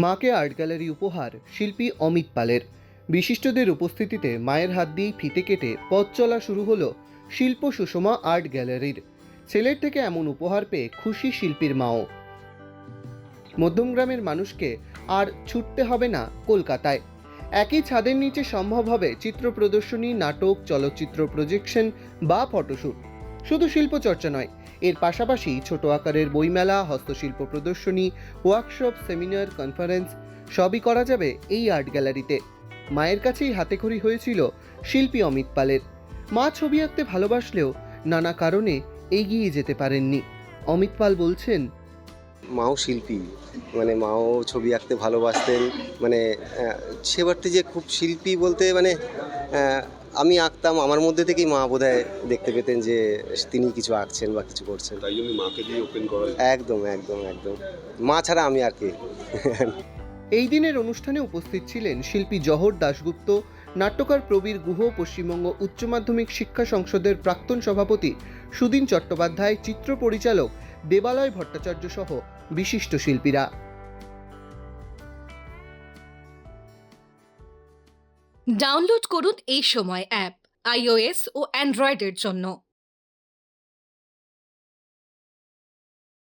মাকে art gallery উপহার শিল্পী অমিত পালের। বিশিষ্টদের উপস্থিতিতে মায়ের হাত দিয়েই ফিতে কেটে পথ চলা শুরু হলো শিল্প সুষমা আর্ট গ্যালারির। ছেলের থেকে এমন উপহার পেয়ে খুশি শিল্পীর মাও। মধ্যমগ্রামের মানুষকে আর ছুটতে হবে না কলকাতায়। একই ছাদের নিচে সম্ভব হবে চিত্র প্রদর্শনী, নাটক, চলচ্চিত্র প্রজেকশন বা ফটোশ্যুট। শুধু শিল্প চর্চা নয়, এর পাশাপাশি ছোট আকারের বইমেলা, হস্তশিল্প প্রদর্শনী, ওয়ার্কশপ, সেমিনার, কনফারেন্স সবই করা যাবে এই আর্ট গ্যালারিতে। মায়ের কাছেই হাতেখড়ি হয়েছিল শিল্পী অমিত পালের। মা ছবি আঁকতে ভালোবাসলেও নানা কারণে এগিয়ে যেতে পারেননি। অমিত পাল বলছেন, মাও শিল্পী, মাও ছবি আঁকতে ভালোবাসতেন। সেবারটি যে খুব শিল্পী বলতে আমি আঁকতাম, আমার মধ্যে থেকেই মা বোধহয় দেখতে পেতেন যে তিনি কিছু আঁকছেন বা কিছু করছেন, তাই জন্য মাকে দিয়ে ওপেন করা। একদম একদম একদম মা ছাড়া আমি আর কি। এই দিনের অনুষ্ঠানে উপস্থিত ছিলেন শিল্পী জহর দাশগুপ্ত, নাট্যকার প্রবীর গুহ, পশ্চিমবঙ্গ উচ্চ মাধ্যমিক শিক্ষা সংসদের প্রাক্তন সভাপতি সুদিন চট্টোপাধ্যায়, চিত্র পরিচালক দেবালয় ভট্টাচার্য সহ বিশিষ্ট শিল্পীরা। ডাউনলোড করুন এই সময় অ্যাপ iOS ও অ্যান্ড্রয়েডের জন্য।